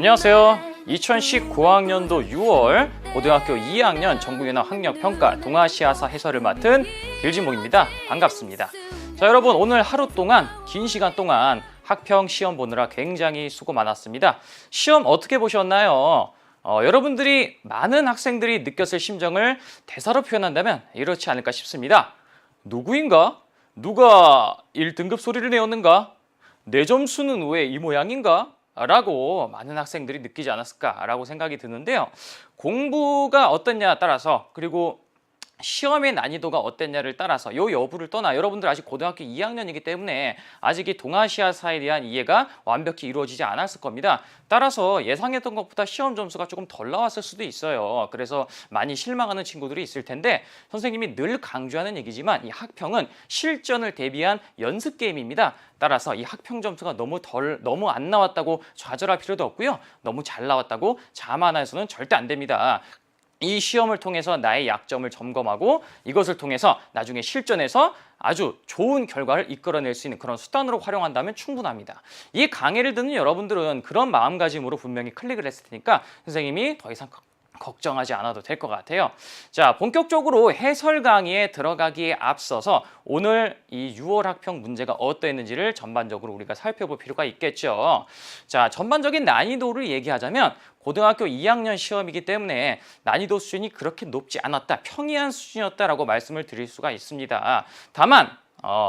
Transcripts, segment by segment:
안녕하세요. 2019학년도 6월 고등학교 2학년 전국연합 학력평가 동아시아사 해설을 맡은 길진목입니다. 반갑습니다. 자, 여러분 오늘 하루 동안 긴 시간 동안 학평 시험 보느라 굉장히 수고 많았습니다. 시험 어떻게 보셨나요? 여러분들이 많은 학생들이 느꼈을 심정을 대사로 표현한다면 이렇지 않을까 싶습니다. 누구인가? 누가 1등급 소리를 내었는가? 내 점수는 왜 이 모양인가? 라고 많은 학생들이 느끼지 않았을까라고 생각이 드는데요. 공부가 어떻냐에 따라서 그리고 시험의 난이도가 어땠냐를 따라서 요 여부를 떠나 여러분들 아직 고등학교 2학년이기 때문에 아직 이 동아시아사에 대한 이해가 완벽히 이루어지지 않았을 겁니다. 따라서 예상했던 것보다 시험 점수가 조금 덜 나왔을 수도 있어요. 그래서 많이 실망하는 친구들이 있을 텐데 선생님이 늘 강조하는 얘기지만 이 학평은 실전을 대비한 연습 게임입니다. 따라서 이 학평 점수가 너무 안 나왔다고 좌절할 필요도 없고요. 너무 잘 나왔다고 자만해서는 절대 안 됩니다. 이 시험을 통해서 나의 약점을 점검하고 이것을 통해서 나중에 실전에서 아주 좋은 결과를 이끌어낼 수 있는 그런 수단으로 활용한다면 충분합니다. 이 강의를 듣는 여러분들은 그런 마음가짐으로 분명히 클릭을 했을 테니까 선생님이 더 이상 걱정하지 않아도 될 것 같아요. 자, 본격적으로 해설 강의에 들어가기에 앞서서 오늘 이 6월 학평 문제가 어떠했는지를 전반적으로 우리가 살펴볼 필요가 있겠죠. 자, 전반적인 난이도를 얘기하자면 고등학교 2학년 시험이기 때문에 난이도 수준이 그렇게 높지 않았다, 평이한 수준이었다라고 말씀을 드릴 수가 있습니다. 다만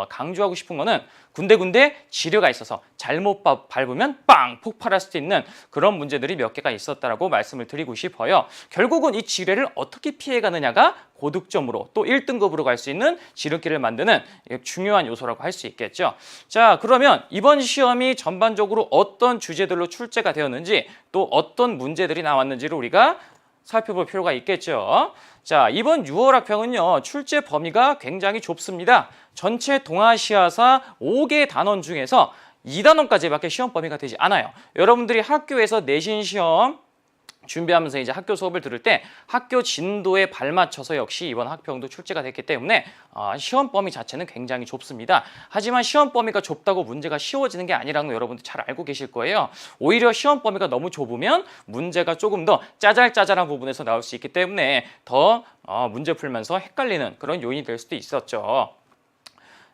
강조하고 싶은 거는 군데군데 지뢰가 있어서 잘못 밟으면 빵 폭발할 수도 있는 그런 문제들이 몇 개가 있었다라고 말씀을 드리고 싶어요. 결국은 이 지뢰를 어떻게 피해가느냐가 고득점으로 또 1등급으로 갈 수 있는 지름길을 만드는 중요한 요소라고 할 수 있겠죠. 자, 그러면 이번 시험이 전반적으로 어떤 주제들로 출제가 되었는지 또 어떤 문제들이 나왔는지를 우리가 살펴볼 필요가 있겠죠. 자, 이번 6월 학평은요, 출제 범위가 굉장히 좁습니다. 전체 동아시아사 5개 단원 중에서 2단원까지밖에 시험 범위가 되지 않아요. 여러분들이 학교에서 내신 시험 준비하면서 이제 학교 수업을 들을 때 학교 진도에 발맞춰서 역시 이번 학평도 출제가 됐기 때문에 시험 범위 자체는 굉장히 좁습니다. 하지만 시험 범위가 좁다고 문제가 쉬워지는 게 아니라는 거 여러분들 잘 알고 계실 거예요. 오히려 시험 범위가 너무 좁으면 문제가 조금 더 짜잘짜잘한 부분에서 나올 수 있기 때문에 더 문제 풀면서 헷갈리는 그런 요인이 될 수도 있었죠.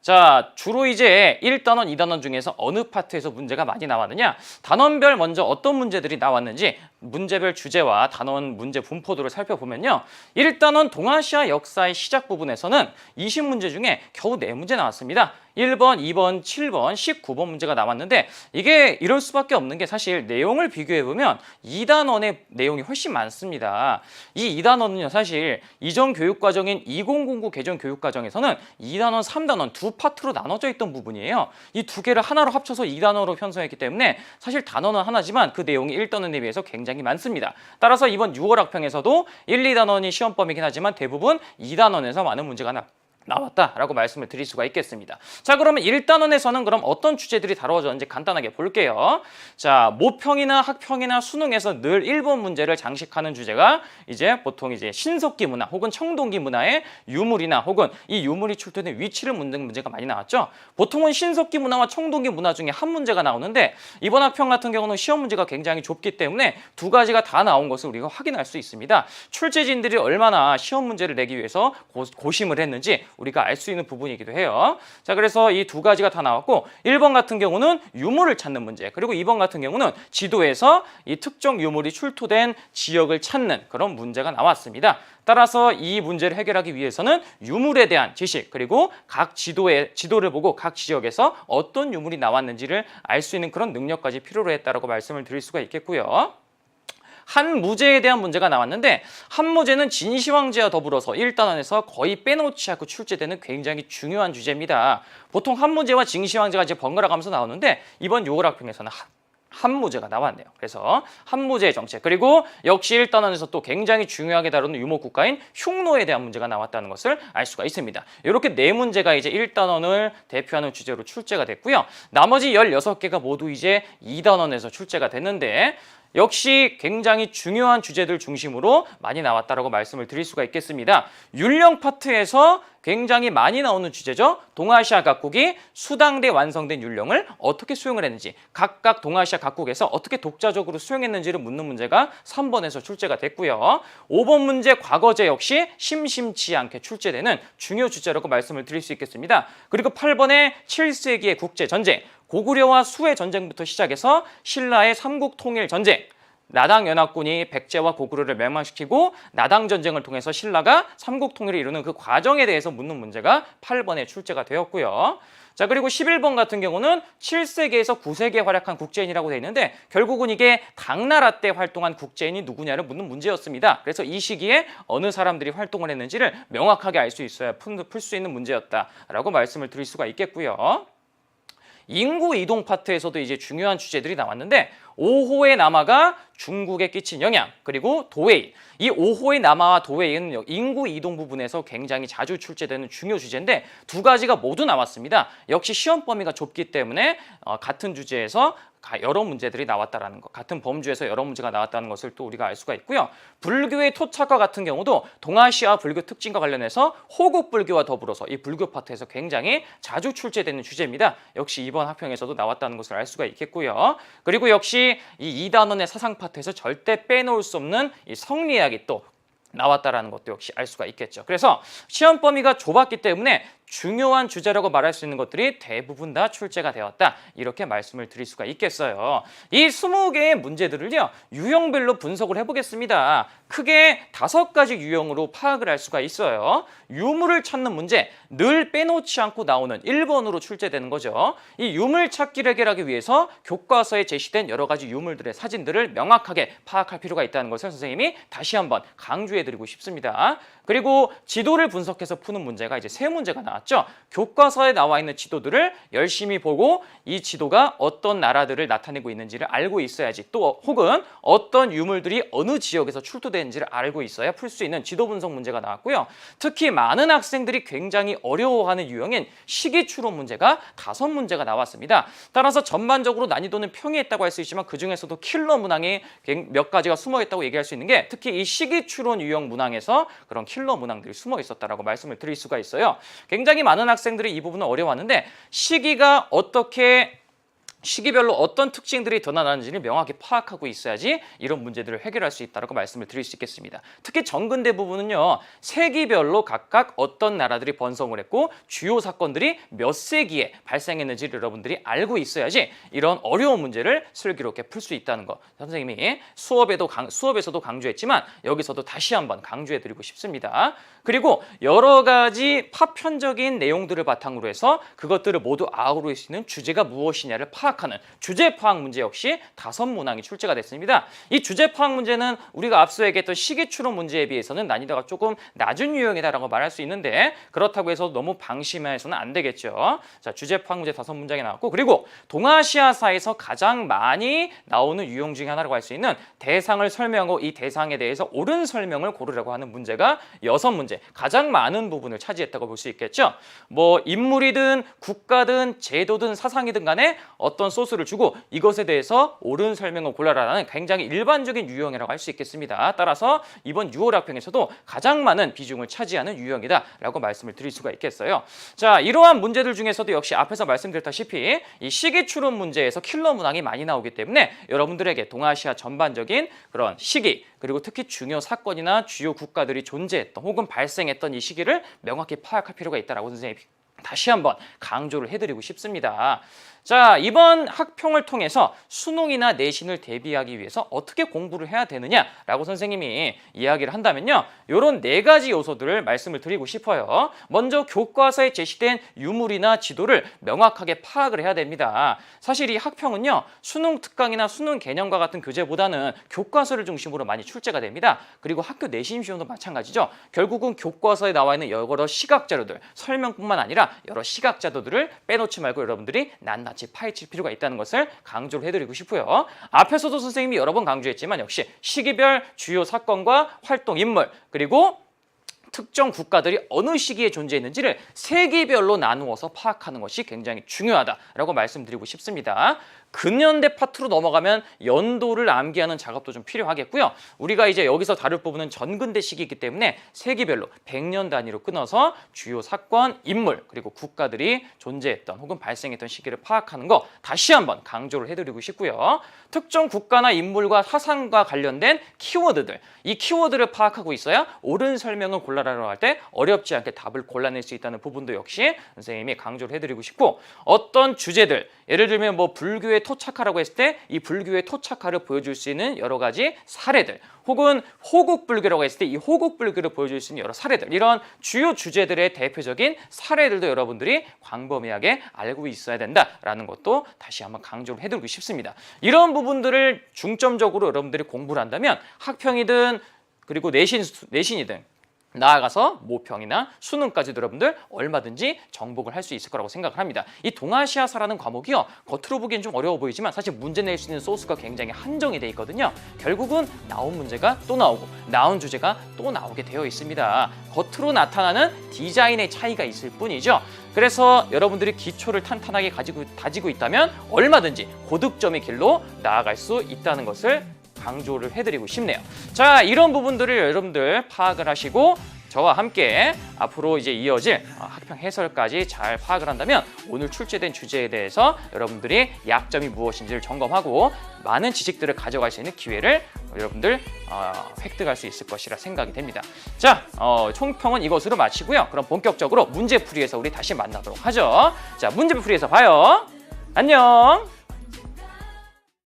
자, 주로 이제 1단원, 2단원 중에서 어느 파트에서 문제가 많이 나왔느냐? 단원별 먼저 어떤 문제들이 나왔는지 문제별 주제와 단원 문제 분포도를 살펴보면요. 1단원 동아시아 역사의 시작 부분에서는 20문제 중에 겨우 4문제 나왔습니다. 1번, 2번, 7번, 19번 문제가 나왔는데 이게 이럴 수밖에 없는 게 사실 내용을 비교해보면 2단원의 내용이 훨씬 많습니다. 이 2단원은요, 사실 이전 교육과정인 2009 개정 교육과정에서는 2단원, 3단원 두 파트로 나눠져 있던 부분이에요. 이 두 개를 하나로 합쳐서 2단원으로 편성했기 때문에 사실 단원은 하나지만 그 내용이 1단원에 비해서 굉장히 많습니다. 따라서 이번 6월 학평에서도 1, 2단원이 시험 범위긴 하지만 대부분 2단원에서 많은 문제가 나왔다라고 말씀을 드릴 수가 있겠습니다. 자, 그러면 1단원에서는 그럼 어떤 주제들이 다뤄졌는지 간단하게 볼게요. 자, 모평이나 학평이나 수능에서 늘 1번 문제를 장식하는 주제가 이제 보통 이제 신석기 문화 혹은 청동기 문화의 유물이나 혹은 이 유물이 출토된 위치를 묻는 문제가 많이 나왔죠. 보통은 신석기 문화와 청동기 문화 중에 한 문제가 나오는데 이번 학평 같은 경우는 시험 문제가 굉장히 좁기 때문에 두 가지가 다 나온 것을 우리가 확인할 수 있습니다. 출제진들이 얼마나 시험 문제를 내기 위해서 고심을 했는지 우리가 알 수 있는 부분이기도 해요. 자, 그래서 이 두 가지가 다 나왔고 1번 같은 경우는 유물을 찾는 문제, 그리고 2번 같은 경우는 지도에서 이 특정 유물이 출토된 지역을 찾는 그런 문제가 나왔습니다. 따라서 이 문제를 해결하기 위해서는 유물에 대한 지식, 그리고 각 지도를 보고 각 지역에서 어떤 유물이 나왔는지를 알 수 있는 그런 능력까지 필요로 했다라고 말씀을 드릴 수가 있겠고요. 한 무제에 대한 문제가 나왔는데 한 무제는 진시황제와 더불어서 1단원에서 거의 빼놓지 않고 출제되는 굉장히 중요한 주제입니다. 보통 한 무제와 진시황제가 이제 번갈아 가면서 나오는데 이번 6월 학평에서는 한 무제가 나왔네요. 그래서 한 무제의 정책, 그리고 역시 1단원에서 또 굉장히 중요하게 다루는 유목국가인 흉노에 대한 문제가 나왔다는 것을 알 수가 있습니다. 이렇게 4문제가 이제 1단원을 대표하는 주제로 출제가 됐고요. 나머지 16개가 모두 이제 2단원에서 출제가 됐는데 역시 굉장히 중요한 주제들 중심으로 많이 나왔다라고 말씀을 드릴 수가 있겠습니다. 율령 파트에서 굉장히 많이 나오는 주제죠. 동아시아 각국이 수당대 완성된 율령을 어떻게 수용을 했는지, 각각 동아시아 각국에서 어떻게 독자적으로 수용했는지를 묻는 문제가 3번에서 출제가 됐고요. 5번 문제 과거제 역시 심심치 않게 출제되는 중요 주제라고 말씀을 드릴 수 있겠습니다. 그리고 8번의 7세기의 국제전쟁, 고구려와 수의 전쟁부터 시작해서 신라의 삼국 통일 전쟁, 나당 연합군이 백제와 고구려를 멸망시키고 나당 전쟁을 통해서 신라가 삼국 통일을 이루는 그 과정에 대해서 묻는 문제가 8번에 출제가 되었고요. 자, 그리고 11번 같은 경우는 7세기에서 9세기에 활약한 국제인이라고 되어 있는데 결국은 이게 당나라 때 활동한 국제인이 누구냐를 묻는 문제였습니다. 그래서 이 시기에 어느 사람들이 활동을 했는지를 명확하게 알 수 있어야 풀 수 있는 문제였다라고 말씀을 드릴 수가 있겠고요. 인구 이동 파트에서도 이제 중요한 주제들이 나왔는데 5호의 남하가 중국에 끼친 영향, 그리고 도웨이. 이 5호의 남하와 도웨이는 인구 이동 부분에서 굉장히 자주 출제되는 중요 주제인데 두 가지가 모두 나왔습니다. 역시 시험 범위가 좁기 때문에 같은 주제에서 여러 문제들이 나왔다라는 것, 같은 범주에서 여러 문제가 나왔다는 것을 또 우리가 알 수가 있고요. 불교의 토착과 같은 경우도 동아시아 불교 특징과 관련해서 호국 불교와 더불어서 이 불교 파트에서 굉장히 자주 출제되는 주제입니다. 역시 이번 학평에서도 나왔다는 것을 알 수가 있겠고요. 그리고 역시 이 2단원의 사상 파트에서 절대 빼놓을 수 없는 이 성리학이 또 나왔다라는 것도 역시 알 수가 있겠죠. 그래서 시험 범위가 좁았기 때문에 중요한 주제라고 말할 수 있는 것들이 대부분 다 출제가 되었다. 이렇게 말씀을 드릴 수가 있겠어요. 이 20개의 문제들을요, 유형별로 분석을 해보겠습니다. 크게 5가지 유형으로 파악을 할 수가 있어요. 유물을 찾는 문제, 늘 빼놓지 않고 나오는 1번으로 출제되는 거죠. 이 유물 찾기를 해결하기 위해서 교과서에 제시된 여러 가지 유물들의 사진들을 명확하게 파악할 필요가 있다는 것을 선생님이 다시 한번 강조해드리고 싶습니다. 그리고 지도를 분석해서 푸는 문제가 이제 3문제가 나왔죠. 교과서에 나와 있는 지도들을 열심히 보고 이 지도가 어떤 나라들을 나타내고 있는지를 알고 있어야지, 또 혹은 어떤 유물들이 어느 지역에서 출토되는지를 알고 있어야 풀 수 있는 지도 분석 문제가 나왔고요. 특히 많은 학생들이 굉장히 어려워하는 유형인 시기 추론 문제가 5문제가 나왔습니다. 따라서 전반적으로 난이도는 평이했다고 할 수 있지만 그중에서도 킬러 문항이 몇 가지가 숨어 있다고 얘기할 수 있는 게 특히 이 시기 추론 유형 문항에서 그런 킬러 문항들이 숨어 있었다라고 말씀을 드릴 수가 있어요. 굉장히 많은 학생들이 이 부분을 어려워하는데 시기가 어떻게 시기별로 어떤 특징들이 드러나는지를 명확히 파악하고 있어야지 이런 문제들을 해결할 수 있다고 말씀을 드릴 수 있겠습니다. 특히 정근대 부분은요, 세기별로 각각 어떤 나라들이 번성을 했고 주요 사건들이 몇 세기에 발생했는지를 여러분들이 알고 있어야지 이런 어려운 문제를 슬기롭게 풀 수 있다는 거 선생님이 수업에서도 강조했지만 여기서도 다시 한번 강조해드리고 싶습니다. 그리고 여러 가지 파편적인 내용들을 바탕으로 해서 그것들을 모두 아우를 수 있는 주제가 무엇이냐를 파악하는 주제 파악 문제 역시 5문항이 출제가 됐습니다. 이 주제 파악 문제는 우리가 앞서 얘기했던 시기 추론 문제에 비해서는 난이도가 조금 낮은 유형이다라고 말할 수 있는데 그렇다고 해서 너무 방심해서는 안 되겠죠. 자, 주제 파악 문제 5문장이 나왔고, 그리고 동아시아사에서 가장 많이 나오는 유형 중에 하나라고 할 수 있는 대상을 설명하고 이 대상에 대해서 옳은 설명을 고르라고 하는 문제가 6문제, 가장 많은 부분을 차지했다고 볼 수 있겠죠. 뭐 인물이든 국가든 제도든 사상이든 간에 어떤 소스를 주고 이것에 대해서 옳은 설명을 골라라라는 굉장히 일반적인 유형이라고 할 수 있겠습니다. 따라서 이번 6월 학평에서도 가장 많은 비중을 차지하는 유형이다라고 말씀을 드릴 수가 있겠어요. 자, 이러한 문제들 중에서도 역시 앞에서 말씀드렸다시피 이 시기 추론 문제에서 킬러 문항이 많이 나오기 때문에 여러분들에게 동아시아 전반적인 그런 시기, 그리고 특히 중요 사건이나 주요 국가들이 존재했던 혹은 발생했던 이 시기를 명확히 파악할 필요가 있다라고 선생님이 다시 한번 강조를 해드리고 싶습니다. 자, 이번 학평을 통해서 수능이나 내신을 대비하기 위해서 어떻게 공부를 해야 되느냐라고 선생님이 이야기를 한다면요, 이런 4가지 요소들을 말씀을 드리고 싶어요. 먼저 교과서에 제시된 유물이나 지도를 명확하게 파악을 해야 됩니다. 사실 이 학평은요, 수능 특강이나 수능 개념과 같은 교재보다는 교과서를 중심으로 많이 출제가 됩니다. 그리고 학교 내신 시험도 마찬가지죠. 결국은 교과서에 나와 있는 여러 시각 자료들, 설명뿐만 아니라 여러 시각 자료들을 빼놓지 말고 여러분들이 낱낱이 파헤칠 필요가 있다는 것을 강조를 해드리고 싶고요. 앞에서도 선생님이 여러 번 강조했지만 역시 시기별 주요 사건과 활동 인물, 그리고 특정 국가들이 어느 시기에 존재했는지를 세기별로 나누어서 파악하는 것이 굉장히 중요하다라고 말씀드리고 싶습니다. 근현대 파트로 넘어가면 연도를 암기하는 작업도 좀 필요하겠고요. 우리가 이제 여기서 다룰 부분은 전근대 시기이기 때문에 세기별로 100년 단위로 끊어서 주요 사건, 인물, 그리고 국가들이 존재했던 혹은 발생했던 시기를 파악하는 거 다시 한번 강조를 해드리고 싶고요. 특정 국가나 인물과 사상과 관련된 키워드들, 이 키워드를 파악하고 있어야 옳은 설명을 골라라고 할 때 어렵지 않게 답을 골라낼 수 있다는 부분도 역시 선생님이 강조를 해드리고 싶고, 어떤 주제들, 예를 들면 뭐 불교의 토착화라고 했을 때 이 불교의 토착화를 보여줄 수 있는 여러 가지 사례들, 혹은 호국불교라고 했을 때 이 호국불교를 보여줄 수 있는 여러 사례들, 이런 주요 주제들의 대표적인 사례들도 여러분들이 광범위하게 알고 있어야 된다라는 것도 다시 한번 강조를 해드리고 싶습니다. 이런 부분들을 중점적으로 여러분들이 공부를 한다면 학평이든 그리고 내신이든 나아가서 모평이나 수능까지도 여러분들 얼마든지 정복을 할 수 있을 거라고 생각을 합니다. 이 동아시아사라는 과목이요, 겉으로 보기엔 좀 어려워 보이지만 사실 문제 낼 수 있는 소스가 굉장히 한정이 돼 있거든요. 결국은 나온 문제가 또 나오고 나온 주제가 또 나오게 되어 있습니다. 겉으로 나타나는 디자인의 차이가 있을 뿐이죠. 그래서 여러분들이 기초를 탄탄하게 다지고 있다면 얼마든지 고득점의 길로 나아갈 수 있다는 것을 강조를 해드리고 싶네요. 자, 이런 부분들을 여러분들 파악을 하시고 저와 함께 앞으로 이제 이어질 학평 해설까지 잘 파악을 한다면 오늘 출제된 주제에 대해서 여러분들이 약점이 무엇인지를 점검하고 많은 지식들을 가져갈 수 있는 기회를 여러분들 획득할 수 있을 것이라 생각이 됩니다. 자, 총평은 이것으로 마치고요. 그럼 본격적으로 문제풀이에서 우리 다시 만나도록 하죠. 자, 문제풀이에서 봐요. 안녕.